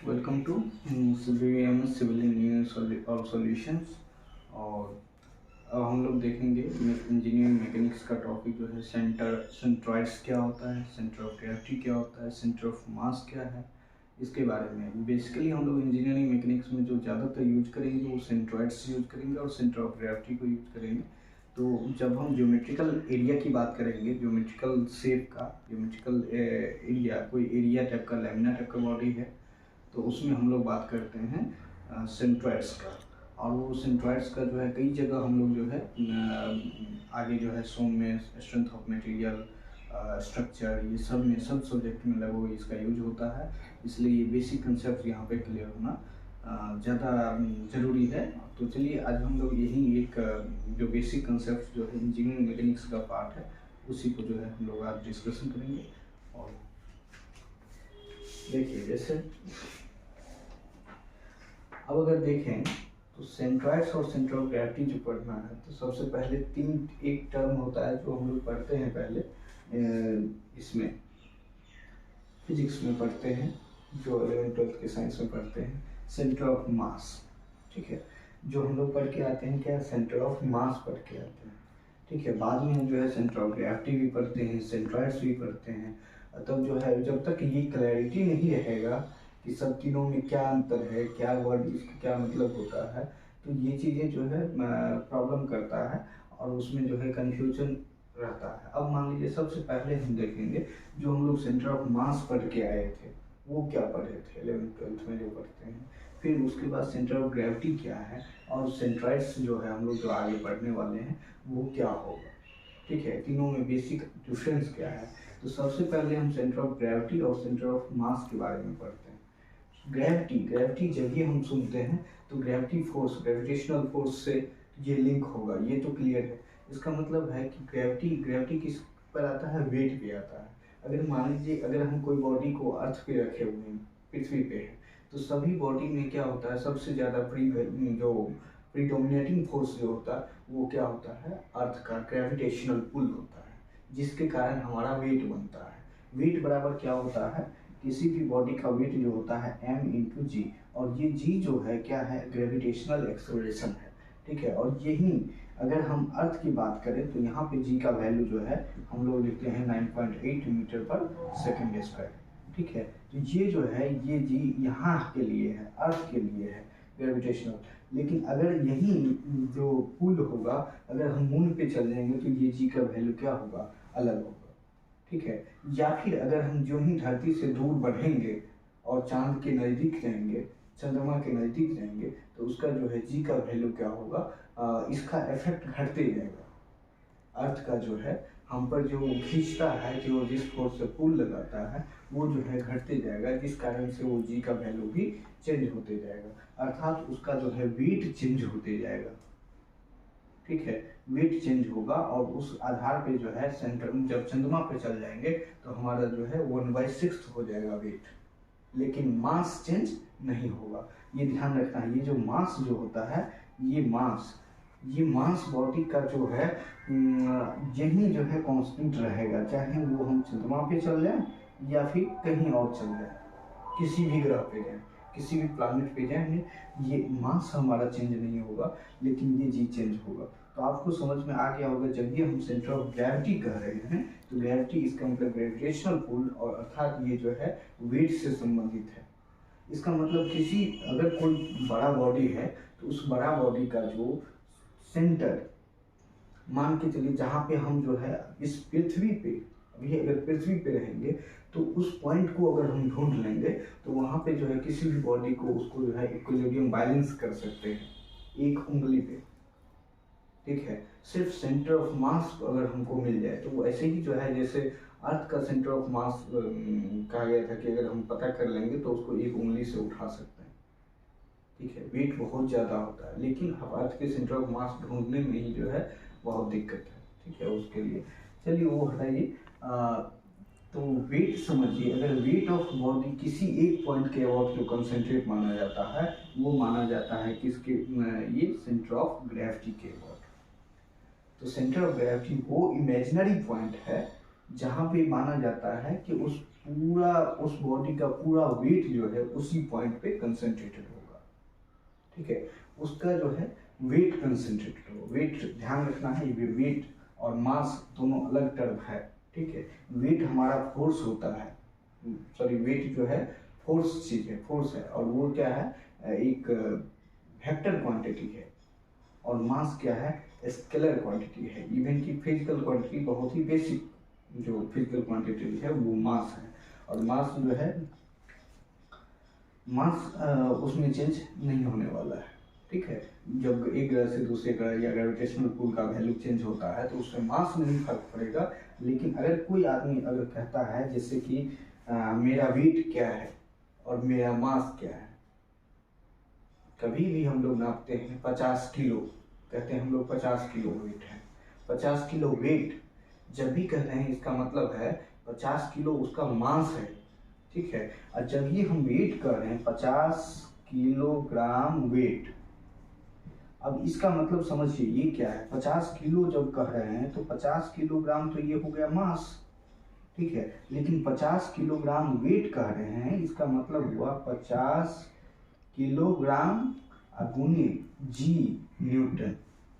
Welcome to civil civil engineering और solutions. और अब हम लोग देखेंगे इंजीनियरिंग मैकेनिक्स का टॉपिक जो है सेंट्रॉइड्स क्या होता है, सेंटर ऑफ ग्रेविटी क्या होता है, सेंटर ऑफ मास क्या है, इसके बारे में। बेसिकली हम लोग इंजीनियरिंग मैकेनिक्स में जो ज़्यादातर यूज करेंगे वो सेंट्रॉइड्स यूज करेंगे और सेंटर ऑफ ग्रेविटी को यूज करेंगे। तो जब हम ज्योमेट्रिकल एरिया की बात करेंगे, ज्योमेट्रिकल शेप का, ज्योमेट्रिकल एरिया, कोई एरिया टाइप का, लैमिना टाइप का बॉडी है, तो उसमें हम लोग बात करते हैं सेंट्रॉइड्स का। और वो सेंट्रॉइड्स का जो है कई जगह हम लोग जो है आगे जो है सोम में स्ट्रेंथ ऑफ मटेरियल, स्ट्रक्चर, ये सब में, सब सब्जेक्ट में लगभग इसका यूज होता है। इसलिए ये बेसिक कंसेप्ट यहाँ पे क्लियर होना ज़्यादा ज़रूरी है। तो चलिए आज हम लोग यही एक जो बेसिक कंसेप्ट जो है इंजीनियरिंग मैकेनिक्स का पार्ट है, उसी को जो है हम लोग आज डिस्कशन करेंगे। और देखिए, जैसे अब अगर देखें तो सेंट्रॉइड्स और सेंटर ऑफ ग्रेविटी जो पढ़ना है, तो सबसे पहले एक टर्म होता है जो हम लोग पढ़ते हैं पहले इसमें फिजिक्स में पढ़ते हैं, जो 11th-12th के साइंस में पढ़ते हैं, सेंटर ऑफ मास। ठीक है, जो हम लोग पढ़ के आते हैं क्या, सेंटर ऑफ मास पढ़ के आते हैं। ठीक है, बाद में हम जो है सेंटर ऑफ ग्रेविटी भी पढ़ते हैं, सेंट्रॉइड्स भी पढ़ते हैं। तब जो है, जब तक ये क्लैरिटी नहीं रहेगा कि सब तीनों में क्या अंतर है, क्या वर्ड, इसका क्या मतलब होता है, तो ये चीज़ें जो है प्रॉब्लम करता है और उसमें जो है कन्फ्यूजन रहता है। अब मान लीजिए सबसे पहले हम देखेंगे जो हम लोग सेंटर ऑफ मास पढ़ के आए थे, वो क्या पढ़े थे 11th-12th में जो पढ़ते हैं। फिर उसके बाद सेंटर ऑफ ग्रेविटी क्या है और सेंट्रॉइड्स जो है हम लोग जो आगे पढ़ने वाले हैं वो क्या होगा। ठीक है, तीनों में बेसिक डिफरेंस क्या है। तो सबसे पहले हम सेंटर ऑफ ग्रेविटी और सेंटर ऑफ मास के बारे में पढ़ते हैं। ग्रेविटी जब ये हम सुनते हैं तो ग्रेविटी फोर्स, ग्रेविटेशनल फोर्स से ये लिंक होगा, ये तो क्लियर है। इसका मतलब है कि ग्रेविटी किस पर आता है, वेट पे आता है। अगर मान लीजिए अगर हम कोई बॉडी को अर्थ पे रखे हुए हैं, पृथ्वी पे है, तो सभी बॉडी में क्या होता है, सबसे ज़्यादा प्रीडोमिनेटिंग फोर्स जो होता है वो क्या होता है, अर्थ का ग्रेविटेशनल पुल होता है, जिसके कारण हमारा वेट बनता है। वेट बराबर क्या होता है, किसी भी बॉडी का वेट जो होता है m/g, और ये g जो है क्या है, ग्रेविटेशनल एक्सेलरेशन है। ठीक है, और यही अगर हम अर्थ की बात करें तो यहाँ पे g का वैल्यू जो है हम लोग लिखते हैं 9.8 मीटर पर सेकेंड स्क्वायर। ठीक है, तो ये जो है ये g यहाँ के लिए है, अर्थ के लिए है ग्रेविटेशनल। लेकिन अगर यही जो पुल होगा, अगर हम मून पे चल जाएंगे तो ये g का वैल्यू क्या होगा, अलग होगा। ठीक है, या फिर अगर हम जो ही धरती से दूर बढ़ेंगे और चांद के नज़दीक जाएंगे, चंद्रमा के नज़दीक जाएंगे, तो उसका जो है जी का वैल्यू क्या होगा, इसका इफेक्ट घटते जाएगा। अर्थ का जो है हम पर जो खींचता है, जो जिस फोर्स से पुल लगाता है, वो जो है घटते जाएगा, जिस कारण से वो जी का वैल्यू भी चेंज होते जाएगा, अर्थात उसका जो है वेट चेंज होते जाएगा। ठीक है, वेट चेंज होगा और उस आधार पे जो है सेंटर, जब चंद्रमा पे चल जाएंगे तो हमारा जो है 1/6 हो जाएगा वेट, लेकिन मास चेंज नहीं होगा। ये ध्यान रखना है, ये जो मास जो होता है, ये मास बॉडी का जो है यही जो है कांस्टेंट रहेगा, चाहे वो हम चंद्रमा पे चल जाए या फिर कहीं और चल जाए, किसी भी ग्रह पे जाए, किसी भी प्लानिट पे जाएंगे, ये मास हमारा चेंज नहीं होगा, लेकिन ये जी चेंज होगा। तो आपको समझ में आ गया होगा, जब ये हम सेंटर ऑफ ग्रेविटी कह रहे हैं तो ग्रेविटी इसका मतलब ग्रेविटेशनल पुल, और अर्थात ये जो है वेट से संबंधित है। इसका मतलब किसी अगर कोई बड़ा बॉडी है तो उस बड़ा बॉडी का जो सेंटर, मान के चलिए जहाँ पे हम जो है इस पृथ्वी पे, अभी अगर पृथ्वी पे रहेंगे तो उस पॉइंट को अगर हम ढूंढ लेंगे तो वहाँ पे जो है किसी भी बॉडी को, उसको जो है इक्विलिब्रियम बैलेंस कर सकते हैं एक उंगली पे। ठीक है, सिर्फ सेंटर ऑफ मास अगर हमको मिल जाए तो वो ऐसे ही जो है, जैसे अर्थ का सेंटर ऑफ मास कहा गया था कि अगर हम पता कर लेंगे तो उसको एक उंगली से उठा सकते हैं। ठीक है, वेट बहुत ज़्यादा होता है, लेकिन अर्थ के सेंटर ऑफ मास ढूंढने में ही जो है बहुत दिक्कत है। ठीक है, उसके लिए चलिए वो हटाइए। तो वेट समझिए, अगर वेट ऑफ बॉडी किसी एक पॉइंट के अबाउट जो कंसेंट्रेट माना जाता है, वो माना जाता है किसके, ये सेंटर ऑफ ग्रेविटी के अबाउट। तो सेंटर ऑफ ग्रेविटी वो इमेजिनरी पॉइंट है जहाँ पे माना जाता है कि उस बॉडी का पूरा वेट जो है उसी पॉइंट पे कंसंट्रेटेड होगा, ठीक है। उसका जो है वेट कंसंट्रेटेड हो। वेट ध्यान रखना है, ये वेट और मास दोनों अलग टर्म है, ठीक है। वेट हमारा फोर्स होता है, सॉरी वेट जो है फोर्स चीज है, फोर्स है, और वो क्या है, एक वेक्टर क्वांटिटी है। और मास क्या है, स्केलर क्वांटिटी है। इवन की फिजिकल क्वांटिटी बहुत ही बेसिक जो फिजिकल क्वांटिटी है वो मास है। और मास जो है, मास उसमें चेंज नहीं होने वाला है, ठीक है। जब एक ग्रह से दूसरे ग्रह या ग्रेविटेशनल पुल का वैल्यू चेंज होता है तो उसमें मास में नहीं फर्क पड़ेगा। लेकिन अगर कोई आदमी अगर कहता है जैसे कि मेरा वेट क्या है और मेरा मास क्या है, कभी भी हम लोग नापते हैं 50 किलो, कहते हैं हम लोग 50 किलो वेट है। 50 किलो वेट जब भी कह रहे हैं इसका मतलब है 50 किलो उसका मास है, ठीक है। और जब ये हम वेट कर रहे हैं 50 किलोग्राम वेट, अब इसका मतलब समझिए ये क्या है, 50 किलो जब कह रहे हैं तो 50 किलोग्राम तो ये हो गया मास, ठीक है। लेकिन 50 किलोग्राम वेट कह रहे हैं, इसका मतलब हुआ 50 किलोग्राम गुने जी न्यूटन,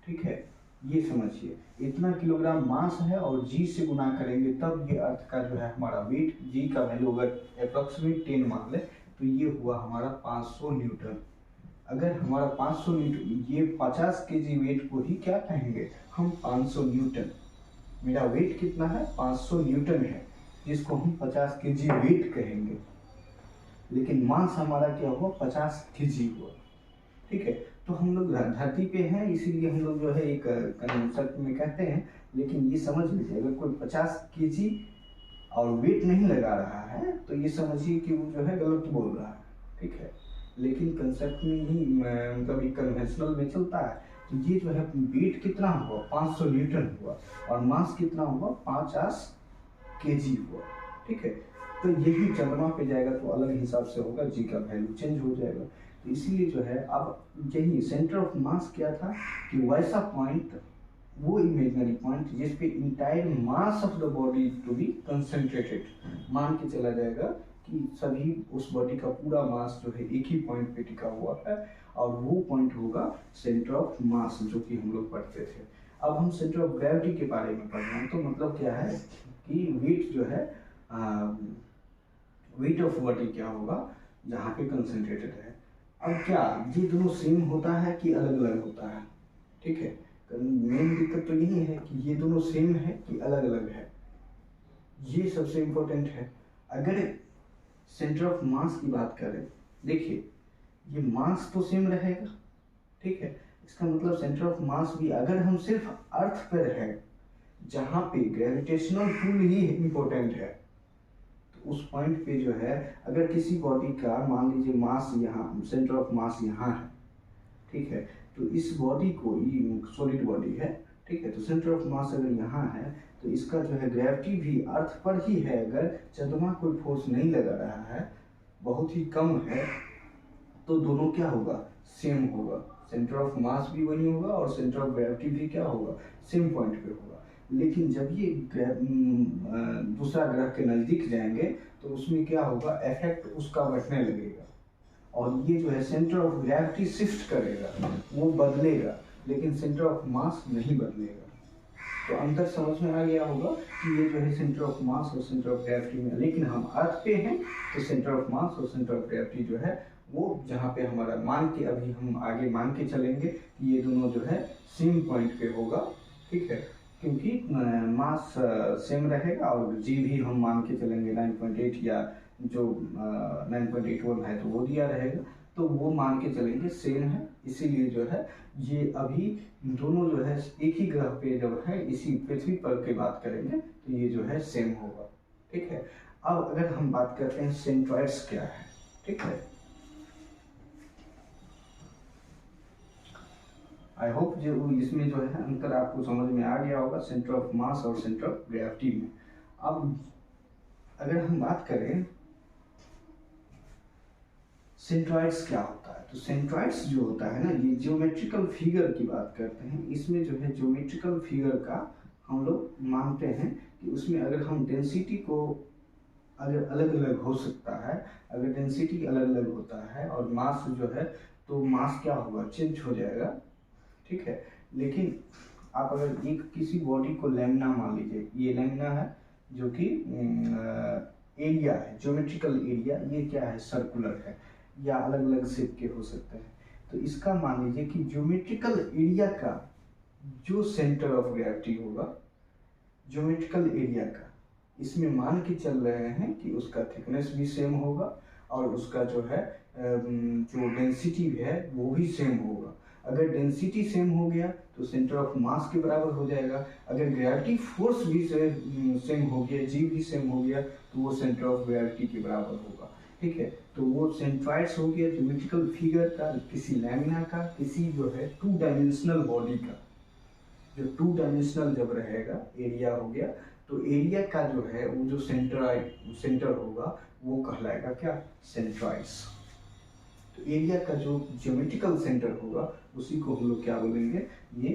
ठीक है। ये समझिए इतना किलोग्राम मास है और जी से गुना करेंगे तब ये अर्थ का जो है हमारा वेट, जी का वैल्यू अगर अप्रोक्सीमेट 10 मान ले तो ये हुआ हमारा 500 न्यूटन। अगर हमारा 500 न्यूटन, ये 50 केजी वेट को ही क्या कहेंगे हम, 500 न्यूटन। मेरा वेट कितना है, 500 न्यूटन है, जिसको हम 50 केजी वेट कहेंगे। लेकिन मास हमारा क्या हुआ, 50 केजी हुआ, ठीक है। तो हम लोग धरती पे हैं इसीलिए हम लोग जो है एक कंसेप्ट में कहते हैं। लेकिन ये समझ लीजिए अगर कोई 50 केजी और वेट नहीं लगा रहा है तो ये समझिए कि वो जो है गलत बोल रहा है, ठीक है। लेकिन कंसेप्ट में ही मतलब एक कन्वेंशनल में चलता है। तो ये जो है वेट कितना हुआ, 500 न्यूटन हुआ, और मास कितना हुआ, 50 केजी हुआ, ठीक है। तो यही चंद्रमा पे जाएगा तो अलग हिसाब से होगा, जी का वैल्यू चेंज हो जाएगा। तो इसीलिए जो है अब यही सेंटर ऑफ मास क्या था कि वैसा पॉइंट, वो इमेजिनरी पॉइंट जिस पे entire mass of the body to be concentrated, मान के चला जाएगा कि सभी उस बॉडी का पूरा मास जो है एक ही पॉइंट पे टिका हुआ है, और वो पॉइंट होगा सेंटर ऑफ मास, जो कि हम लोग पढ़ते थे। अब हम सेंटर ऑफ ग्रेविटी के बारे में पढ़ रहे हैं, तो मतलब क्या है कि वेट जो है, वेट ऑफ बॉडी क्या होगा जहाँ पे कंसंट्रेटेड है। अब क्या ये दोनों सेम होता है कि अलग अलग होता है, ठीक है। मेन दिक्कत तो यही है कि ये दोनों सेम है कि अलग अलग है, ये सबसे इम्पोर्टेंट है। अगर सेंटर ऑफ मास की बात करें, देखिए ये मास तो सेम रहेगा, ठीक है। इसका मतलब सेंटर ऑफ मास भी, अगर हम सिर्फ अर्थ पर है जहाँ पे ग्रेविटेशनल पुल ही इम्पोर्टेंट है, तो उस पॉइंट पे जो है अगर किसी बॉडी का मान लीजिए मास यहाँ, सेंटर ऑफ मास यहाँ है, ठीक है। तो इस बॉडी को, ये सॉलिड बॉडी है, ठीक है। तो सेंटर ऑफ मास अगर यहाँ है तो इसका जो है ग्रेविटी भी अर्थ पर ही है। अगर चंद्रमा कोई फोर्स नहीं लगा रहा है, बहुत ही कम है, तो दोनों क्या होगा, सेम होगा। सेंटर ऑफ मास भी वही होगा और सेंटर ऑफ ग्रेविटी भी क्या होगा, सेम पॉइंट पे होगा। लेकिन जब ये दूसरा ग्रह के नज़दीक जाएंगे तो उसमें क्या होगा, इफेक्ट उसका बढ़ने लगेगा, और ये जो है सेंटर ऑफ ग्रेविटी शिफ्ट करेगा, वो बदलेगा, लेकिन सेंटर ऑफ मास नहीं बदलेगा। तो अंतर समझ में आ गया होगा कि ये जो है सेंटर ऑफ मास और सेंटर ऑफ ग्रेविटी में, लेकिन हम अर्थ पे हैं तो सेंटर ऑफ मास और सेंटर ऑफ ग्रेविटी जो है वो जहाँ पे हमारा, मान के अभी हम आगे मान के चलेंगे कि ये दोनों जो है सेम पॉइंट पे होगा, ठीक है। क्योंकि मास सेम रहेगा और जी भी हम मान के चलेंगे 9.8 या जो 9.81 है तो वो दिया रहेगा, तो वो मान के चलेंगे सेम है। इसीलिए जो है ये अभी दोनों जो है एक ही ग्रह पे जब है, इसी पृथ्वी पर की बात करेंगे तो ये जो है सेम होगा, ठीक है। अब अगर हम बात करते हैं सेंट्रॉइड्स क्या है, ठीक है। आई होप जो इसमें जो है अंतर आपको समझ में आ गया होगा सेंटर ऑफ मास और सेंटर ऑफ ग्रेविटी में। अब अगर हम बात करें सेंट्रॉइड्स क्या होता है, तो सेंट्रॉइड्स जो होता है ना, ये ज्योमेट्रिकल फिगर की बात करते हैं। इसमें जो है ज्योमेट्रिकल फिगर का हम लोग मानते हैं कि उसमें अगर हम डेंसिटी को अगर अलग अलग हो सकता है, अगर डेंसिटी अलग अलग होता है और मास जो है, तो मास क्या होगा, चेंज हो जाएगा, ठीक है। लेकिन आप अगर एक किसी बॉडी को लैमिना मान लीजिए, ये लैमिना है जो कि एरिया है, ज्योमेट्रिकल एरिया, ये क्या है, सर्कुलर है या अलग अलग शेप के हो सकते हैं। तो इसका मान लीजिए कि ज्योमेट्रिकल एरिया का जो सेंटर ऑफ ग्रेविटी होगा, ज्योमेट्रिकल एरिया का, इसमें मान के चल रहे हैं कि उसका थिकनेस भी सेम होगा और उसका जो है जो डेंसिटी है वो भी सेम होगा। अगर डेंसिटी सेम हो गया तो सेंटर ऑफ मास के बराबर हो जाएगा। अगर ग्रेविटी फोर्स भी सेम हो गया, जी भी सेम हो गया, तो वो सेंटर ऑफ ग्रेविटी के बराबर होगा, ठीक है। तो वो सेंट्रॉइड्स हो गया ज्योमेट्रिकल फिगर का, किसी लैमिना का, किसी जो है टू डायमेंशनल बॉडी का। जो टू डायमेंशनल जब रहेगा, एरिया हो गया, तो एरिया का जो है वो जो सेंटर होगा वो कहलाएगा क्या, सेंट्रॉइड्स। तो एरिया का जो ज्योमेट्रिकल सेंटर होगा उसी को हम लोग क्या बोलेंगे, ये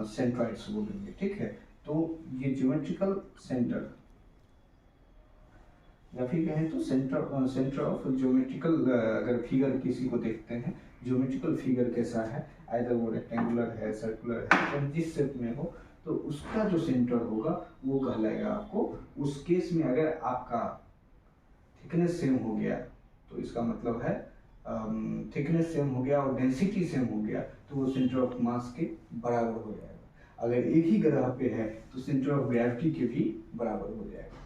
सेंट्रॉइड्स बोलेंगे, ठीक है। तो ये ज्योमेट्रिकल सेंटर या फिर कहें तो सेंटर ऑफ ज्योमेट्रिकल, अगर फिगर किसी को देखते हैं, ज्योमेट्रिकल फिगर कैसा है, आइदर वो रेक्टेंगुलर है, सर्कुलर है, तो जिस शेप में हो, तो उसका जो सेंटर होगा वो कहलाएगा आपको। उस केस में अगर आपका थिकनेस सेम हो गया, तो इसका मतलब है थिकनेस सेम हो गया और डेंसिटी सेम हो गया, तो वो सेंटर ऑफ मास के बराबर हो जाएगा। अगर एक ही ग्रह पे है तो सेंटर ऑफ ग्रेविटी के भी बराबर हो जाएगा,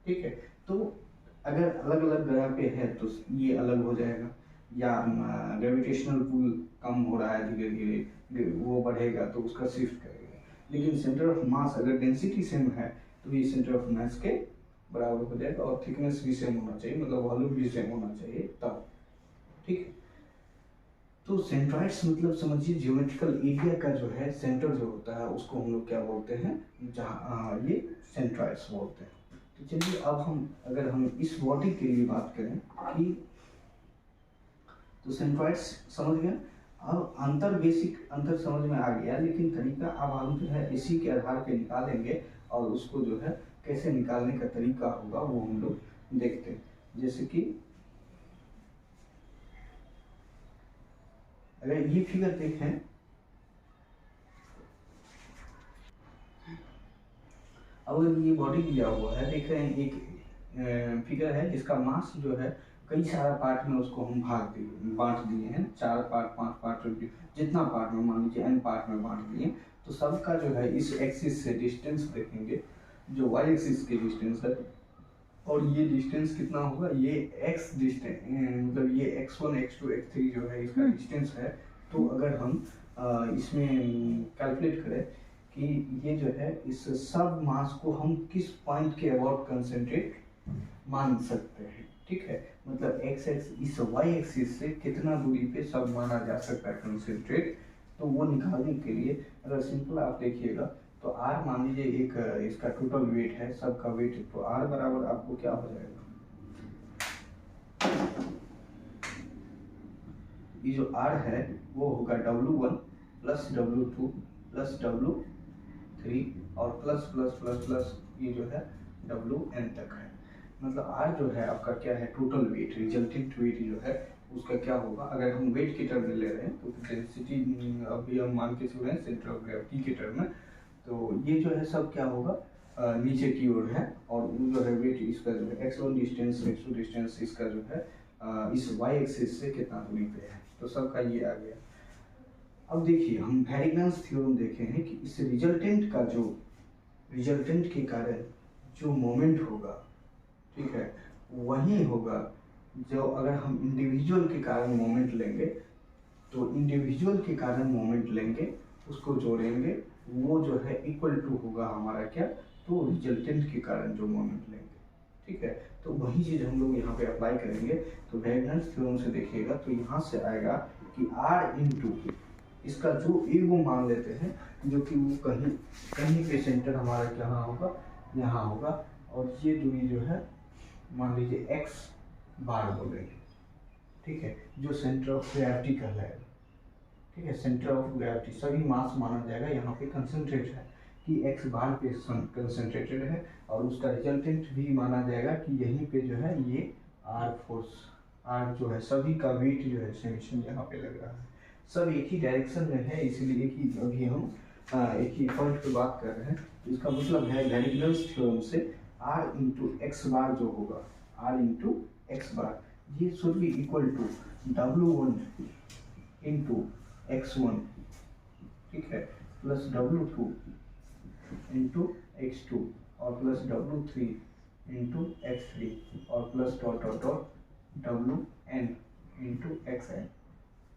ठीक है। तो अगर अलग अलग ग्रह पे है तो ये अलग हो जाएगा, या ग्रेविटेशनल पुल कम हो रहा है धीरे धीरे, वो बढ़ेगा तो उसका शिफ्ट करेगा। लेकिन सेंटर ऑफ मास अगर डेंसिटी सेम है तो ये सेंटर ऑफ मास के बराबर हो जाएगा और थिकनेस भी सेम होना चाहिए, मतलब वॉल्यूम भी सेम होना चाहिए तब, ठीक है। तो सेंट्रॉइड्स मतलब समझिए ज्योमेट्रिकल एरिया का जो है सेंटर जो होता है उसको हम लोग क्या बोलते हैं, जहाँ ये सेंट्रॉइड्स बोलते हैं। तो चलिए अब अगर हम इस बॉडी के लिए बात करें कि, तो सेंट्रॉइड्स समझ गए। अब बेसिक अंतर समझ में आ गया, लेकिन तरीका अब हम जो है इसी के आधार पे निकालेंगे और उसको जो है कैसे निकालने का तरीका होगा वो हम लोग देखते हैं। जैसे कि अगर ये फिगर देखें, अगर ये बॉडी दिया हुआ है, देख रहे हैं एक फिगर है जिसका मास जो है कई सारा पार्ट में उसको हम बांट दिए हैं, 4 पार्ट 5 पार्ट, जितना पार्ट में मान लीजिए n पार्ट में बांट दिए। तो सबका जो है इस एक्सिस से डिस्टेंस देखेंगे, जो y एक्सिस के डिस्टेंस है, और ये डिस्टेंस कितना होगा, ये x डिस्टेंस, मतलब ये x1 x2 x3 जो है इसका डिस्टेंस है। तो अगर हम इसमें कैलकुलेट करें कि ये जो है इस सब मास को हम किस पॉइंट के अबाउट कंसेंट्रेट मान सकते हैं, ठीक है। मतलब x इस y एक्सिस से कितना दूरी पे सब माना जा सकता है कंसेंट्रेट। तो वो निकालने के लिए अगर सिंपल आप देखिएगा तो r मान लीजिए एक इसका टोटल वेट है, सबका वेट है, तो r बराबर आपको क्या हो जाएगा, ये जो r है वो होगा W1 plus W2 plus W3 और प्लस प्लस प्लस प्लस ये जो है Wn तक है। मतलब r जो है आपका क्या है, टोटल वेट, रिजल्टेंट वेट जो है उसका क्या होगा। अगर हम वेट के टर्म में ले रहे हैं तो डेंसिटी अभी हम मान के चल रहे हैं सेंटर ऑफ ग्रेविटी के टर्म में, तो ये जो है सब क्या होगा नीचे की ओर है, और वो जो है वेट इसका जो है x1 डिस्टेंस x2 डिस्टेंस इसका जो है इस y एक्सिस से कितना दूरी पे है, तो सबका ये आ गया। अब देखिए हम वेरिएंस थ्योरम देखे हैं कि इस रिजल्टेंट के कारण जो मोमेंट होगा, ठीक है, वही होगा जो अगर हम इंडिविजुअल के कारण मोमेंट लेंगे, तो इंडिविजुअल के कारण मोमेंट लेंगे उसको जोड़ेंगे, वो जो है इक्वल टू होगा हमारा क्या, तो रिजल्टेंट के कारण जो मोमेंट लेंगे, ठीक है। तो वही चीज हम लोग यहाँ पे अप्लाई करेंगे। तो वेरिएंस थ्योरम से देखिएगा तो यहाँ से आएगा कि r इंटू इसका जो वो मान लेते हैं जो कि वो कहीं पे सेंटर हमारा कहाँ होगा, यहाँ होगा, और ये दूरी जो है मान लीजिए x बार बोलेंगे, ठीक है, जो सेंटर ऑफ ग्रेविटी कहलाएगा, ठीक है। सेंटर ऑफ ग्रेविटी सभी मास माना जाएगा, यहाँ पे कंसंट्रेट है कि एक्स बार पे कंसंट्रेटेड है और उसका रिजल्टेंट भी माना जाएगा कि यहीं पे जो है ये आर फोर्स, आर जो है सभी का वेट जो है समेशन यहाँ पे लग रहा है, सब एक ही डायरेक्शन में है, इसलिए एक ही अभी हम एक ही पॉइंट पे बात कर रहे हैं। तो इसका मतलब है वैरिगेल्स थ्योरम से आर इंटू एक्स बार जो होगा, आर इंटू एक्स बार, ये should be equal to W1 into x1, ठीक है, प्लस W2 इंटू x2 और प्लस W3 इंटू x3 और plus dot dot dot Wn into xn।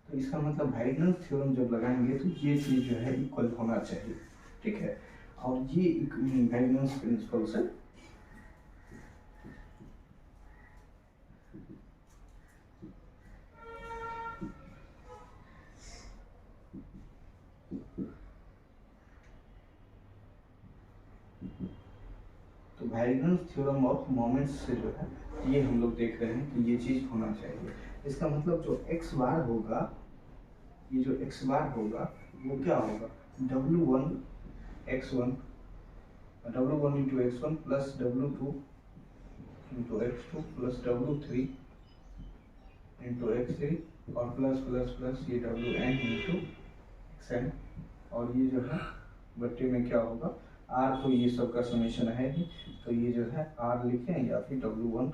तो इसका मतलब वैरिगेल्स थ्योरम जब लगाएंगे तो ये चीज़ जो है इक्वल होना चाहिए, ठीक है। और ये वैरिगेल्स प्रिंसिपल से तो वैरिगेल्स थ्योरम ऑफ मोमेंट्स से जो है ये हम लोग देख रहे हैं कि ये चीज़ होना चाहिए। इसका मतलब जो x बार होगा, ये जो x बार होगा वो क्या होगा, W1 x1 W1 into x1 plus W2 into x2 plus W3 into x3 और प्लस प्लस प्लस ये Wn इंटू xn, और ये जो है बट्टे में क्या होगा r, तो ये सब का समेशन है ही, तो ये जो है r लिखें या फिर W1,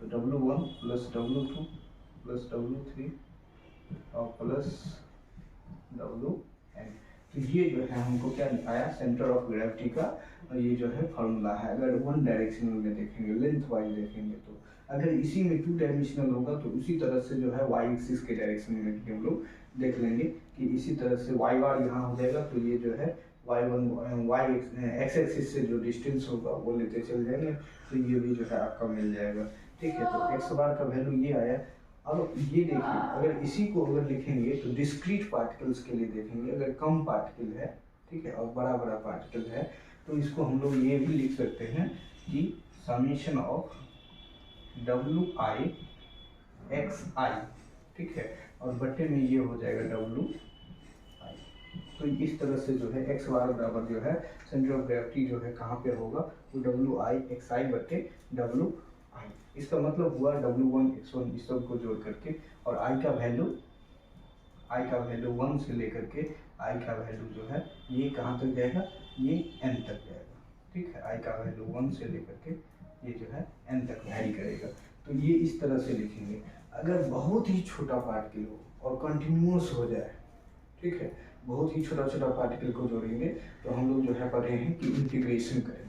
तो W1 plus W2 plus W3 और प्लस Wn। तो ये जो है हमको क्या आया, सेंटर ऑफ ग्रेविटी का ये जो है फॉर्मूला है। अगर वन डायरेक्शनल में देखेंगे, लेंथ वाइज देखेंगे, तो अगर इसी में टू डायमेंशनल होगा तो उसी तरह से जो है वाई एक्सिस के डायरेक्शन में भी हम लोग देख लेंगे कि इसी तरह से वाई बार यहाँ हो जाएगा, तो ये जो है वाई एक्स एक्सिस से जो डिस्टेंस होगा वो लेते चल जाएंगे, तो ये भी जो है आपका मिल जाएगा, ठीक है। तो एक्स बार का वैल्यू ये आया। अब ये देखिए, अगर इसी को अगर लिखेंगे तो डिस्क्रीट पार्टिकल्स के लिए देखेंगे, अगर कम पार्टिकल है, ठीक है, और बड़ा बड़ा पार्टिकल है, तो इसको हम लोग ये भी लिख सकते हैं कि समेशन ऑफ Wi xi, ठीक है, और बट्टे में ये हो जाएगा Wi। तो इस तरह से जो है x बार बराबर जो है सेंटर ऑफ ग्रेविटी जो है कहाँ पे होगा, तो Wi xi बट्टे Wi। इसका मतलब हुआ W1 x1 इस सब को जोड़ करके, और i का वैल्यू 1 से लेकर के i का वैल्यू जो है ये कहाँ तक जाएगा, ये n तक जाएगा, ठीक है। i का वैल्यू 1 से लेकर के ये जो है n तक वैरी करेगा। तो ये इस तरह से लिखेंगे। अगर बहुत ही छोटा पार्टिकल हो और कंटिन्यूअस हो जाए, ठीक है, बहुत ही छोटा छोटा पार्टिकल को जोड़ेंगे तो हम लोग जो है पढ़े हैं कि इंटीग्रेशन करेंगे।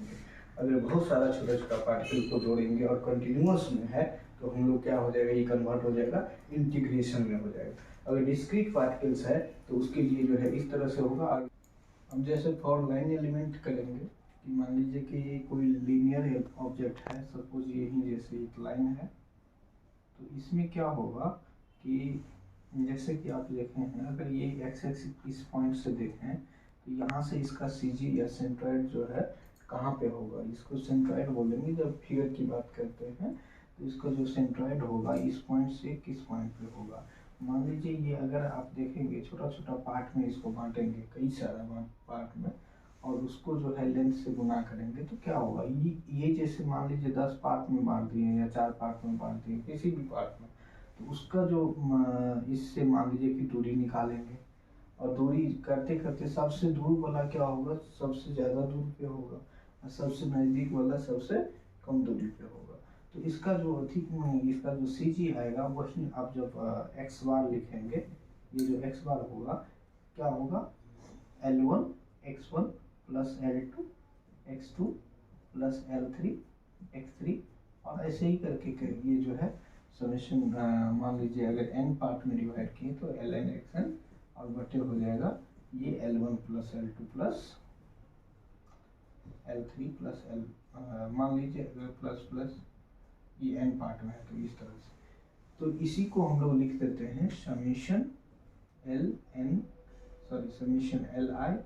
अगर बहुत सारा छोटा छोटा पार्टिकल को जोड़ेंगे और कंटिन्यूअस में है तो हम लोग क्या हो जाएगा, ये कन्वर्ट हो जाएगा इंटीग्रेशन में हो जाएगा। अगर डिस्क्रीट पार्टिकल्स है तो उसके लिए जो है इस तरह से होगा। अब जैसे फॉर लाइन एलिमेंट करेंगे कि मान लीजिए कि कोई लीनियर ऑब्जेक्ट है, सपोज यही जैसे एक लाइन है, तो इसमें क्या होगा कि जैसे कि आप देखें हैं, अगर ये एक्स एक्सिस इस पॉइंट से देखें तो यहाँ से इसका CG या सेंट्रॉइड जो है कहाँ पे होगा, इसको सेंट्रॉइड बोलेंगे जब फिगर की बात करते हैं। तो इसका जो सेंट्रॉइड होगा इस पॉइंट से किस पॉइंट पे होगा, मान लीजिए ये अगर आप देखेंगे छोटा छोटा पार्ट में इसको बांटेंगे, कई सारा पार्ट में, और उसको जो है लेंथ से गुना करेंगे तो क्या होगा, ये जैसे मान लीजिए 10 पार्ट में बांट दिए या 4 पार्ट में बांट दिए किसी भी पार्ट में, तो उसका जो इससे मान लीजिए कि दूरी निकालेंगे, और दूरी करते करते सबसे दूर वाला क्या होगा, सबसे ज़्यादा दूर पे होगा, और सबसे नज़दीक वाला सबसे कम दूरी पे होगा। तो इसका जो इसका जो CG आएगा वही आप जब एक्स बार लिखेंगे, ये जो एक्स बार होगा क्या होगा, L1 x1 plus L2 x2 plus L3 x3, और ऐसे ही करके ये जो है समेशन मान लीजिए अगर n पार्ट में डिवाइड किए तो ln xn, और बटे हो जाएगा ये L1 plus L2 plus L3 plus L, मान लीजिए अगर प्लस प्लस ये n पार्ट में है तो इस तरह से, तो इसी को हम लोग लिख देते हैं समेशन समेशन Li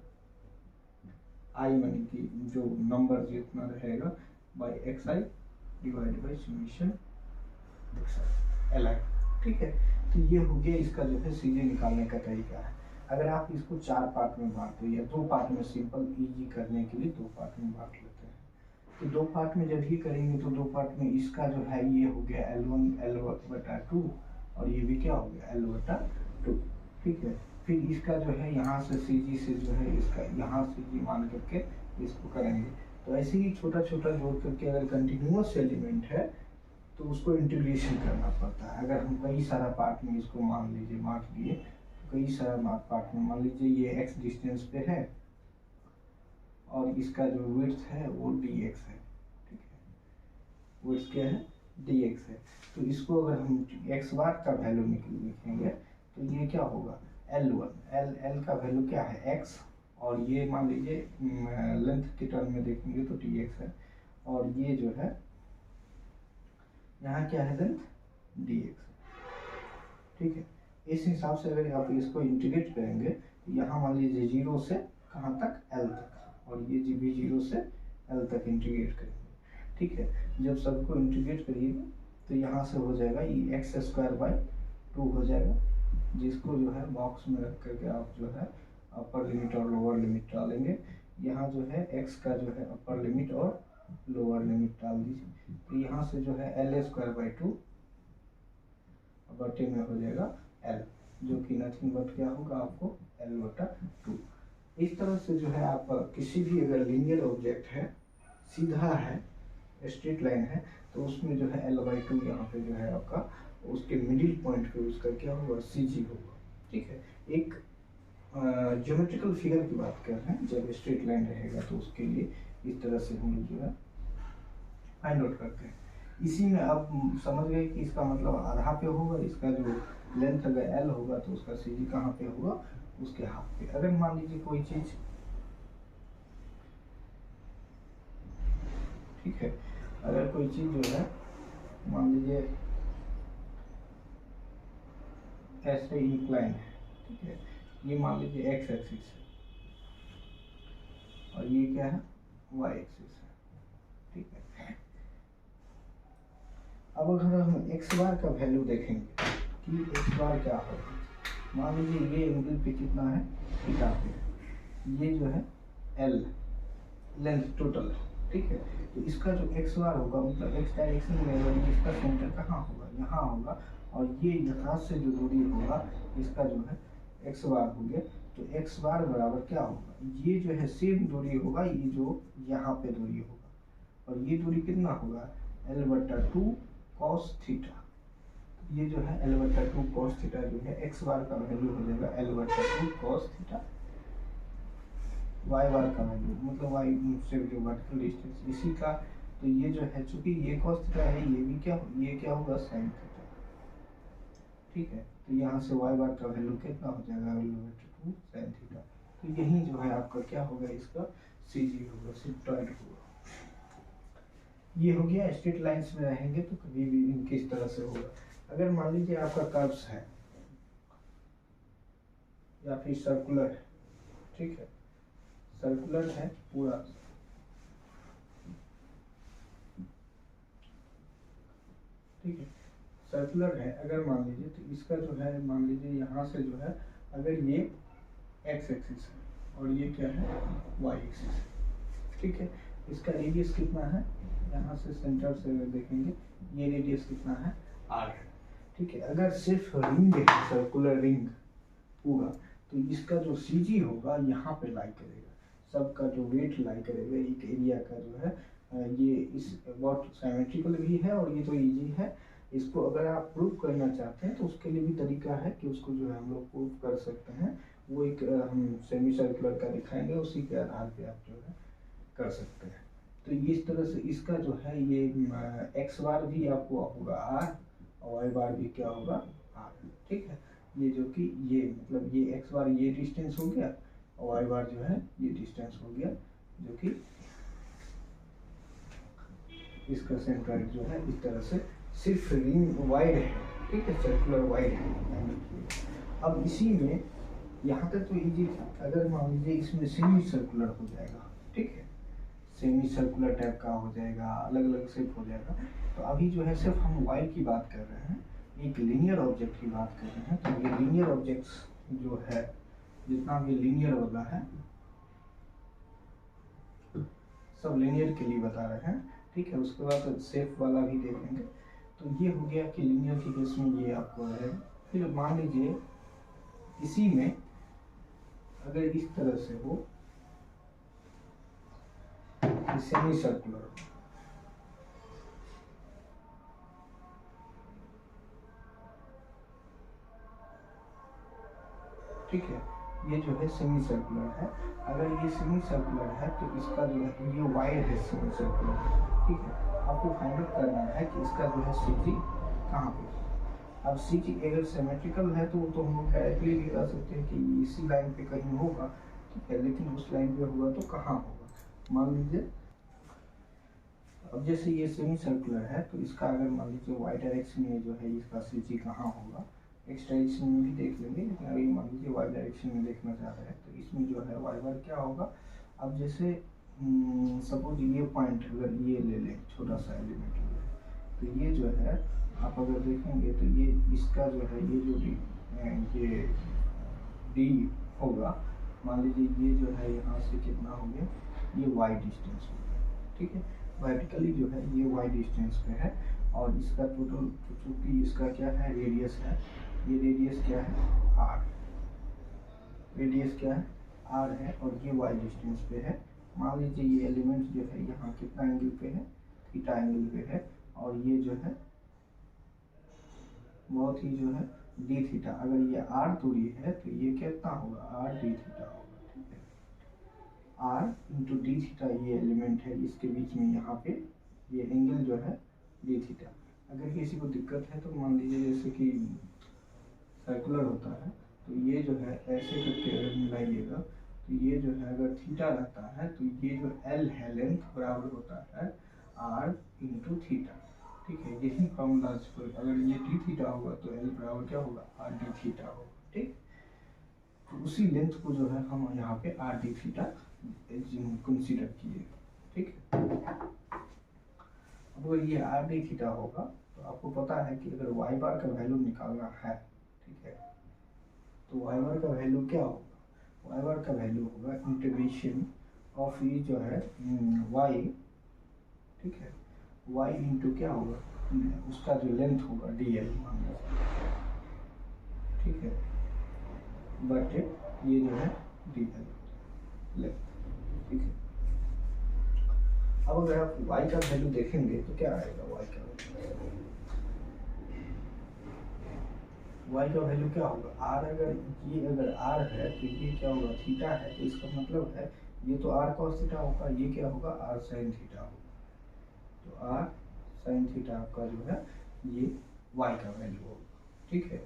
i मानी कि जो नंबर जितना रहेगा by xi divide by summation xi Li, ठीक है। तो ये हो गया इसका जो है CG निकालने का तरीका है। अगर आप इसको 4 पार्ट में बांट दो या 2 पार्ट में, सिंपल इजी करने के लिए 2 पार्ट में बांट लेते हैं। तो 2 पार्ट में जब ये करेंगे तो 2 पार्ट में इसका जो है ये हो गया L1 L/2 और ये भी क्या हो गया L/2, ठीक है। फिर इसका जो है यहाँ से CG से जो है इसका यहाँ CG मान करके इसको करेंगे। तो ऐसे ही छोटा छोटा जोड़ करके अगर कंटिन्यूअस एलिमेंट है तो उसको इंटीग्रेशन करना पड़ता है। अगर हम कई सारा पार्ट में इसको मान लीजिए बांट दिए, तो कई सारा पार्ट में मान लीजिए ये x डिस्टेंस पे है और इसका जो विड्थ है वो dx है, ठीक है। विड्थ क्या है? dx है। तो इसको अगर हम x बार का वैल्यू लिखेंगे तो ये क्या होगा L1, L का वैल्यू क्या है x, और ये मान लीजिए लेंथ के टर्म में देखेंगे तो dx है, और ये जो है यहाँ क्या है लेंथ dx, ठीक है। इस हिसाब से अगर आप इसको इंटीग्रेट करेंगे तो यहाँ मान लीजिए 0 से कहाँ तक L तक, और ये भी 0 से L तक इंटीग्रेट करेंगे, ठीक है। जब सबको इंटीग्रेट करिएगा तो यहाँ से हो जाएगा ये x²/2 हो जाएगा, जिसको जो है बॉक्स में रख करके आप जो है अपर लिमिट और लोअर लिमिट डालेंगे। यहाँ जो है x का जो है अपर लिमिट और लोअर लिमिट डाल दीजिए। तो यहाँ से जो है L²/2 बटे में हो जाएगा L, जो कि नथिंग बट क्या होगा आपको L/2। इस तरह से जो है आप किसी भी अगर लीनियर ऑब्जेक्ट है, सीधा है, स्ट्रेट लाइन है, तो उसमें जो है L/2 यहाँ पे जो है आपका उसके मिडिल पॉइंट पे उसका क्या होगा CG होगा, ठीक है। एक ज्योमेट्रिकल फिगर की बात कर रहे हैं, जब स्ट्रेट लाइन रहेगा तो उसके लिए इस तरह से हम लोग जो है फाइंड आउट करते हैं। इसी में आप समझ गए कि इसका मतलब आधा पे होगा, इसका जो लेंथ अगर L होगा तो उसका CG कहाँ पे होगा, उसके हाफ पे। अगर मान लीजिए कोई चीज, ठीक है, अगर कोई चीज जो है मान लीजिए ऐसे इंक्लाइन है, ठीक है, ये मान लीजिए x एक्सिस है और ये क्या है y एक्सिस है, ठीक है। अब अगर हम x बार का वैल्यू देखेंगे कि x बार क्या होगा, मान लीजिए ये एंगल पे कितना है, थीटा पे, ये जो है L लेंथ टोटल है, ठीक है। तो इसका जो x बार होगा मतलब x डायरेक्शन में इसका सेंटर कहाँ होगा, यहाँ होगा, और ये यहाँ से जो दूरी होगा इसका जो है x बार हो गया। तो x बार बराबर क्या होगा, ये जो है सेम दूरी होगा, ये जो यहाँ पे दूरी होगा, और ये दूरी कितना होगा L/2 cos थीटा। ये जो है L/2 cos थीटा जो है x बार का वैल्यू हो जाएगा L/2 cos थीटा, y बार का वैल्यू मतलब y से जो वर्टिकल डिस्टेंस इसी का, तो ये जो है चूंकि ये cos थीटा है, ये भी क्या होगा sin थीटा, ठीक है। तो यहाँ से y बार का वैल्यू कितना हो जाएगा L/2 sin थीटा। तो यही जो है आपका क्या होगा, इसका CG होगा, सिग्मॉइड होगा। ये हो गया स्ट्रेट लाइंस में रहेंगे तो कभी भी किस तरह से होगा। अगर मान लीजिए आपका कर्व्स है या फिर सर्कुलर है, ठीक है, सर्कुलर है पूरा, ठीक है, सर्कुलर है, अगर मान लीजिए तो इसका जो है मान लीजिए यहाँ से जो है अगर ये x एक्सिस है और ये क्या है y एक्सिस है, ठीक है। इसका रेडियस कितना है, यहाँ से सेंटर से अगर देखेंगे ये रेडियस कितना है r है, ठीक है। अगर सिर्फ रिंग है, सर्कुलर रिंग पूरा, तो इसका जो CG होगा यहाँ पे लाई करेगा, सबका जो वेट लाई करेगा एक एरिया का जो है, ये इस बहुत सिमेट्रिकल भी है और ये तो इजी है। इसको अगर आप प्रूव करना चाहते हैं तो उसके लिए भी तरीका है कि उसको जो है हम लोग प्रूव कर सकते हैं, वो एक हम सेमी सर्कुलर का दिखाएंगे, उसी के आधार पे आप जो है कर सकते हैं। तो इस तरह से इसका जो है ये x बार भी आपको होगा r और y बार भी क्या होगा r, ठीक है। ये जो कि ये मतलब ये x बार ये डिस्टेंस हो गया और y बार जो है ये डिस्टेंस हो गया, जो कि इसका सेंट्रोइड जो है इस तरह से सिर्फ रिंग वाइड है, ठीक है, सर्कुलर वाइड है। अब इसी में यहाँ तक तो इजी था, अगर मान लीजिए इसमें सेमी सर्कुलर हो जाएगा, ठीक है, सेमी सर्कुलर टाइप का हो जाएगा, अलग अलग शेप हो जाएगा। तो अभी जो है सिर्फ हम वाई की बात कर रहे हैं, एक लीनियर ऑब्जेक्ट की बात कर रहे हैं। तो ये लीनियर ऑब्जेक्ट्स जो है जितना भी लीनियर वाला है सब लीनियर के लिए बता रहे हैं, ठीक है। उसके बाद सेफ वाला भी देखेंगे। तो ये हो गया कि लीनियर के केस में ये आपको है। फिर मान लीजिए इसी में अगर इस तरह से हो, सेमी सर्कुलर, ठीक है, ये जो है सेमी सर्कुलर है। अगर ये सेमी सर्कुलर है तो इसका जो है ये वाइड है सेमी सर्कुलर, ठीक है। आपको फाइंड आउट करना है कि इसका जो है CG कहाँ पे। अब CG अगर सिमेट्रिकल है तो हम डायरेक्टली भी कह सकते हैं कि इसी लाइन पे कहीं होगा, ठीक है। लेकिन उस लाइन पे होगा तो कहाँ होगा, मान लीजिए अब जैसे ये सेमी सर्कुलर है तो इसका अगर मान लीजिए वाई डायरेक्शन में जो है इसका CG कहाँ होगा, एक्स डायरेक्शन में भी देख लेंगे, लेकिन अभी मान लीजिए वाई डायरेक्शन में देखना चाह रहे हैं तो इसमें जो है वाई बार क्या होगा। अब जैसे सपोज ये पॉइंट अगर ये ले लें, छोटा सा एलिमेंट ले लें, तो ये जो है आप अगर देखेंगे तो ये इसका जो है ये जो ये डी होगा, मान लीजिए ये जो है यहाँ से कितना हो गया, ये वाई डिस्टेंस हो गया, ठीक है। वर्टिकली जो है ये वाई डिस्टेंस पे है और इसका टोटल चूंकि इसका क्या है रेडियस है, ये रेडियस क्या है r, रेडियस क्या है r है और ये वाई डिस्टेंस पे है। मान लीजिए ये एलिमेंट जो है यहाँ कितना एंगल पे है, थीटा एंगल पे है और ये जो है बहुत ही जो है डी थीटा। अगर ये r दूरी है तो ये कितना होगा r डी थीटा होगा, ठीक है। r इंटू डी थीटा ये एलिमेंट है, इसके बीच में यहाँ पे ये एंगल जो है डी थीटा। अगर किसी को दिक्कत है तो मान लीजिए जैसे कि सर्कुलर होता है तो ये जो है ऐसे करके अगर मिलाइएगा तो ये जो है अगर थीटा रहता है तो ये जो L है लेंथ बराबर होता है R इंटू थीटा, ठीक है। यही फॉर्मूला अगर ये डी थीटा होगा तो L बराबर क्या होगा R डी थीटा होगा, ठीक। तो उसी लेंथ को जो है हम यहाँ पे R डी थीटा कंसीडर किए, ठीक है। अगर ये R डी थीटा होगा तो आपको पता है कि अगर y बार का वैल्यू निकालना है, ठीक है, तो y बार का वैल्यू क्या होगा, y बार का वैल्यू होगा इंटीग्रेशन ऑफ ये जो है y, ठीक है, y इंटू क्या होगा उसका जो लेंथ होगा dl मान लीजिए, ठीक है, बट ये जो है dl लेंथ, ठीक है। अब अगर आप y का वैल्यू देखेंगे तो क्या आएगा, y का वैल्यू क्या होगा r, अगर ये अगर r है तो ये क्या होगा थीटा है, तो इसका मतलब है ये तो r cos थीटा होगा, ये क्या होगा r sin थीटा होगा। तो r sin थीटा आपका जो है ये y का वैल्यू होगा, ठीक है।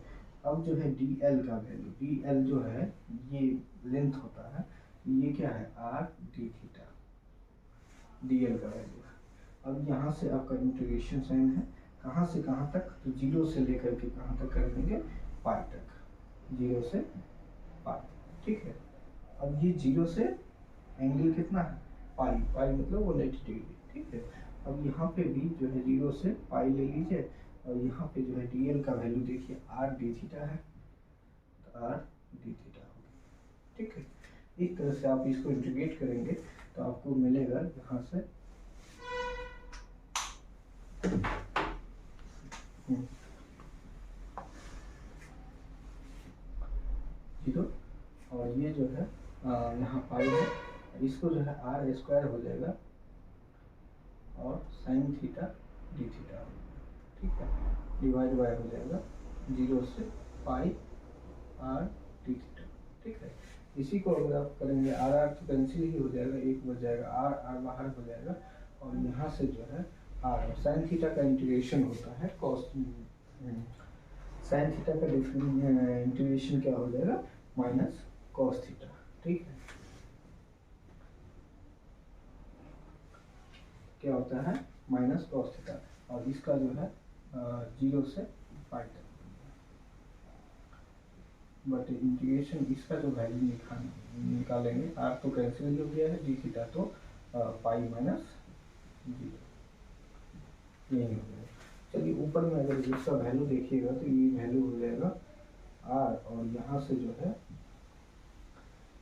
अब जो है dl का वैल्यू, dl जो है ये लेंथ होता है, ये क्या है r d थीटा, dl का वैल्यू है। अब यहाँ से आपका इंटीग्रेशन साइन है, कहाँ से कहाँ तक, तो जीरो से लेकर के कहाँ तक कर देंगे पाई तक, जीरो से पाई, ठीक है। अब ये जीरो से एंगल कितना है पाई, पाई मतलब 180 डिग्री, ठीक है। अब यहाँ पे भी जो है जीरो से पाई ले लीजिए और यहाँ पे जो है dl का वैल्यू देखिए r d थीटा है, तो r d थीटा होगा, ठीक है। इस तरह से आप इसको इंटीग्रेट करेंगे तो आपको मिलेगा यहाँ से जीरो और ये जो है यहाँ पाई है, इसको जो है r स्क्वायर हो जाएगा और साइन थीटा डी थीटा हो जाएगा, ठीक है, डिवाइड बाय हो जाएगा जीरो से पाई r डी थीटा, ठीक है। इसी को अगर आप करेंगे आर आर तो कैंसिल ही हो जाएगा, एक बच जाएगा, आर आर बाहर हो जाएगा और यहाँ से जो है आर साइन थीटा का इंटीग्रेशन होता है कॉस, साइन थीटा का इंटीग्रेशन क्या हो जाएगा माइनस कॉस थीटा, ठीक है। क्या होता है माइनस कॉस थीटा और इसका जो है जीरो से पाई तक, बट इंटीग्रेशन इसका जो वैल्यू निकालेंगे आर तो कैंसिल हो गया है, डी थीटा तो पाई माइनस जीरो यही हो गया। चलिए ऊपर में अगर इसका वैल्यू देखिएगा तो ये वैल्यू हो जाएगा आर और यहाँ से जो है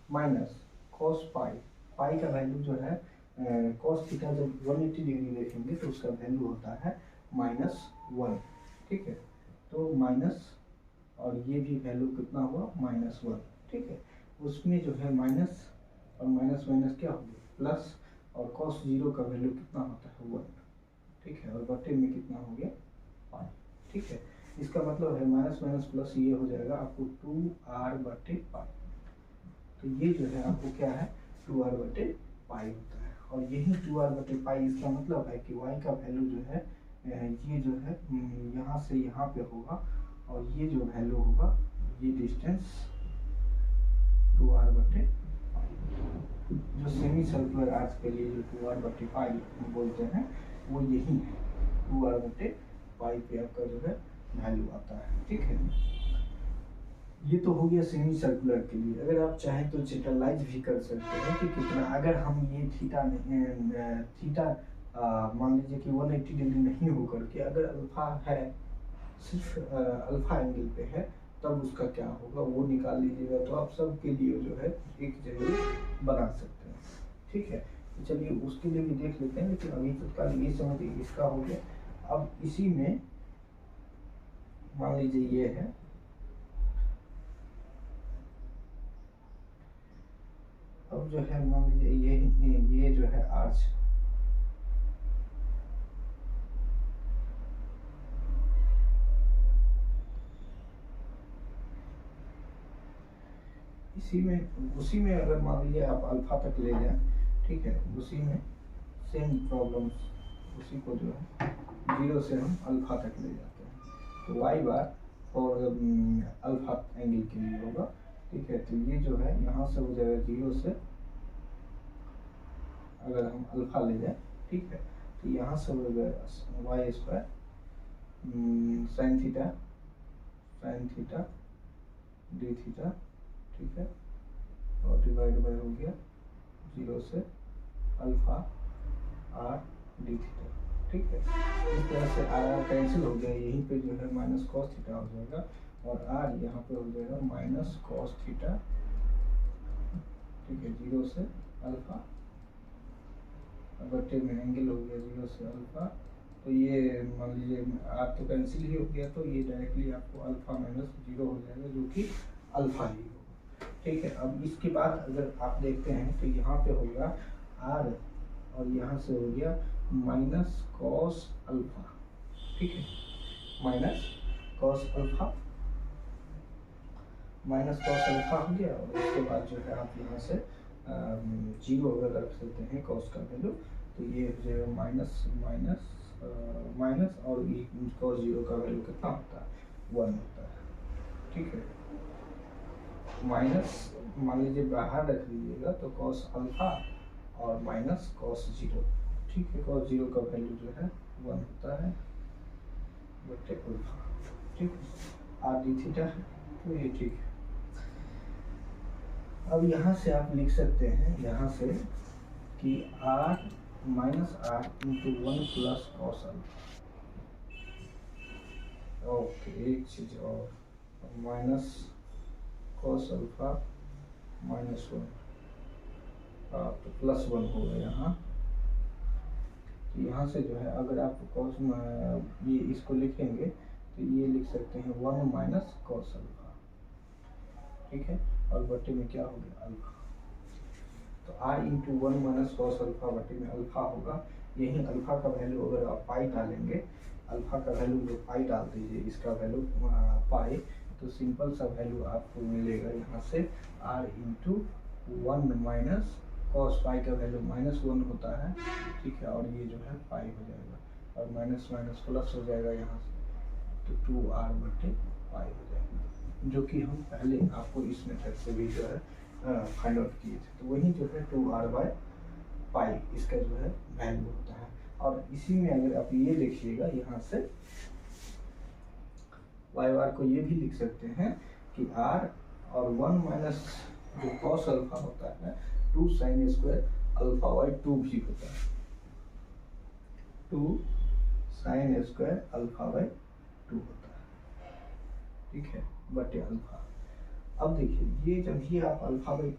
माइनस कॉस पाई, पाई का वैल्यू जो है कॉस थीटा जब 180 डिग्री देखेंगे तो उसका वैल्यू होता है -1, ठीक है। तो माइनस और ये भी वैल्यू कितना हुआ -1, ठीक है। उसमें जो है माइनस और माइनस माइनस क्या हो गया प्लस, और cos 0 का वैल्यू कितना होता है 1, ठीक है। और बटे में कितना हो गया पाई, ठीक है। इसका मतलब है माइनस माइनस प्लस ये हो जाएगा आपको 2r बटे पाई। तो ये जो है आपको क्या है 2r बटे पाई होता है। और यही 2r बटे पाई इसका मतलब है कि y का वैल्यू जो है ये जो है यहाँ से यहाँ पे होगा, और ये जो वैल्यू होगा ये डिस्टेंस 2r बटे पाई, जो सेमी सर्कुलर आर्च के लिए जो 2r बटे पाई बोलते हैं वो यही है, 2r बटे पाई पे आपका जो है वैल्यू आता है, ठीक है। ये तो हो गया सेमी सर्कुलर के लिए। अगर आप चाहें तो जेनरलाइज भी कर सकते हैं कि कितना, अगर हम ये थीटा मान लीजिए कि 180 डिग्री नहीं होकर के अगर अल्फा है, सिर्फ अल्फा एंगल पे है, तब उसका क्या होगा वो निकाल लीजिएगा, तो आप सबके लिए जो है एक जगह बना सकते हैं, ठीक है। तो चलिए उसके लिए भी देख लेते हैं, लेकिन अभी तत्काल ये समझिए इसका हो गया। अब इसी में मान लीजिए ये है, अब जो है मान लीजिए ये जो है आर्च, उसी में अगर मान लीजिए आप अल्फा तक ले जाएं, ठीक है, उसी में सेम प्रॉब्लम, उसी को जो है 0 से हम अल्फा तक ले जाते हैं, तो y बार और अल्फा एंगल के लिए होगा, ठीक है। तो ये जो है यहाँ से हो जाएगा 0 से, अगर हम अल्फा ले जाए, ठीक है, तो यहाँ से हो जाएगा Y square sine theta D theta, ठीक है, और डिवाइड बाय हो गया 0 से अल्फा आर डी थीटा, ठीक है। इस तरह से आर कैंसिल हो गया, यहीं पे जो है माइनस कॉस थीटा हो जाएगा, और आर यहाँ पे हो जाएगा माइनस कॉस थीटा, ठीक है, 0 से अल्फा बटे में एंगल हो गया 0 से अल्फा, तो ये मान लीजिए आर तो कैंसिल ही हो गया, तो ये डायरेक्टली आपको अल्फा माइनस 0 हो जाएगा, जो कि अल्फा ही होगा, ठीक है। अब इसके बाद अगर आप देखते हैं तो यहाँ पे होगा आर, और यहाँ से हो गया माइनस कॉस अल्फा, ठीक है, माइनस कॉस अल्फा हो गया, और उसके बाद जो है आप यहाँ से 0 अगर रख सकते हैं कॉस का वैल्यू, तो ये हो जाएगा माइनस और कॉस 0 का वैल्यू कितना होता है 1 होता है, ठीक है। माइनस मान लीजिए बाहर रख लीजिएगा तो कॉस अल्फा और माइनस कॉस 0, ठीक है, कॉस 0 का वैल्यू जो है 1 होता है बटे अल्फा, ठीक है, आर डी थीटा है, तो ये ठीक है। अब यहाँ से आप लिख सकते हैं यहाँ से कि r minus R into 1 plus cos alpha, okay, एक चीज और, माइनस कॉस अल्फा माइनस 1, तो प्लस 1 होगा यहाँ, तो यहाँ से जो है अगर आप कॉस ये इसको लिखेंगे तो ये लिख सकते हैं 1 माइनस कॉस अल्फा, ठीक है, और बटे में क्या हो गया अल्फा, तो r into 1 minus cos alpha बटे में अल्फा होगा। यही अल्फा का वैल्यू अगर आप पाई डालेंगे, अल्फा का वैल्यू जो पाई डाल दीजिए, इसका वैल्यू पाई, तो सिंपल सा वैल्यू आपको मिलेगा यहाँ से r into 1 minus cos pi का वैल्यू -1 होता है, ठीक है, और ये जो है पाई हो जाएगा, और माइनस माइनस प्लस हो जाएगा यहाँ से, तो 2r बटे पाई हो जाएगा, जो कि हम पहले आपको इस मेथड से भी जो है फाइंड आउट किए थे। तो वही जो है 2r बाय पाई इसका जो है वैल्यू होता है। और इसी में अगर आप ये देखिएगा यहाँ से वाई बार को ये भी लिख सकते हैं कि r और 1 माइनस जो कॉस अल्फा होता है 2 साइन स्क्वायर अल्फा बाई 2 भी होता है, 2 साइन स्क्वायर अल्फा बाई 2 होता है, ठीक है, बटे अल्फा। अब देखिए ये जब ये आप अल्फा बाई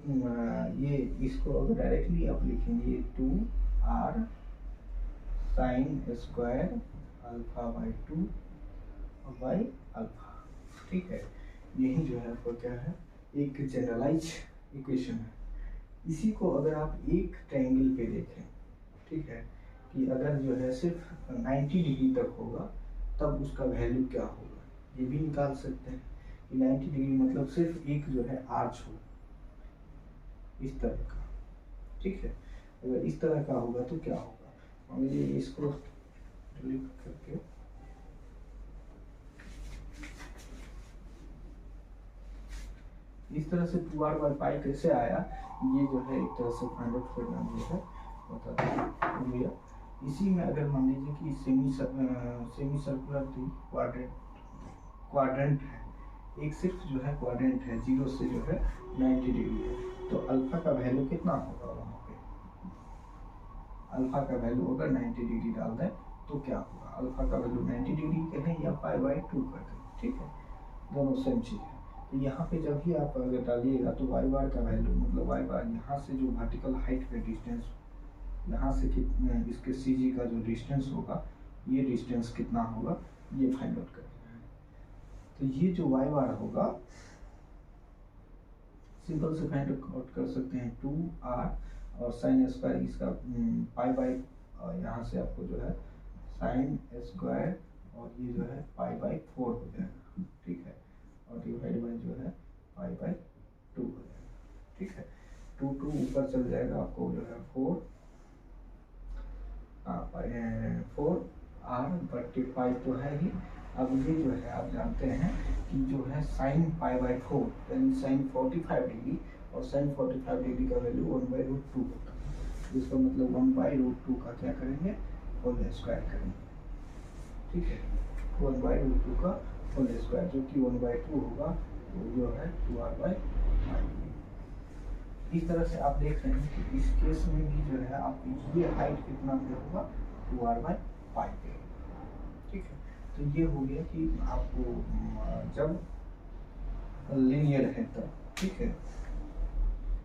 ये इसको अगर डायरेक्टली आप लिखेंगे 2r sine square alpha by 2 by alpha, ठीक है। यही जो है आपको क्या है, एक जनरलाइज इक्वेशन है। इसी को अगर आप एक ट्रायंगल पे देखें, ठीक है, कि अगर जो है सिर्फ 90 डिग्री तक होगा तब उसका वैल्यू क्या होगा, ये भी निकाल सकते हैं कि 90 डिग्री मतलब सिर्फ एक जो है आर्च हो इस तरह का, ठीक है। अगर इस तरह का होगा तो क्या होगा, मान लीजिए इसको लिख करके इस तरह से 2r बाई पाई कैसे आया, ये जो है एक तरह से फाइंड आउट करना जो है बता दिया। इसी में अगर मान लीजिए कि सेमी सर्कुलर क्वाड्रेंट है, एक सिर्फ जो है क्वाड्रेंट है, 0 से जो है 90 डिग्री है, तो अल्फा का वैल्यू कितना होगा वहाँ पे, अल्फा का वैल्यू अगर 90 डिग्री डाल दें तो क्या होगा, अल्फा का वैल्यू 90 डिग्री कर दें या पाई बाई 2 कर दें, ठीक है, दोनों सेम चीज़ है। तो यहाँ पे जब भी आप अगर डालिएगा तो वाई बार का वैल्यू मतलब वाई बार यहाँ से जो वर्टिकल हाइट पे डिस्टेंस, यहाँ से कितने इसके सी जी का जो डिस्टेंस होगा, ये डिस्टेंस कितना होगा ये फाइंड आउट करना है। तो ये जो वाई बार होगा सिंपल से फाइंड आउट कर सकते हैं 2r और साइन स्क्वायर इसका पाई बाई, यहाँ से आपको जो है साइन स्क्वायर और ये जो है पाई बाई 4 हो जाएगा, ठीक है, और डिवाइड बाई जो है पाई बाई 2 हो जाएगा, ठीक है। 2 ऊपर चल जाएगा, आपको जो है 4 4r बट्टी पाई तो है ही। अब ये जो है आप जानते हैं कि जो है साइन पाई बाई 4 यानी साइन 45 डिग्री और साइन 45 डिग्री का वैल्यू 1/√2 होता है, इसका मतलब 1/√2 का क्या करेंगे, होल स्क्वायर करेंगे, ठीक है, 1/√2 का होल स्क्वायर जो कि 1/2 होगा, तो जो है 2r/5। इस तरह से आप देख रहे हैं कि इस केस में भी जो है आप ये हाइट कितना पे होगा, 2r/5 पे, ठीक है। तो ये हो गया कि आपको जब लीनियर है तब, ठीक है।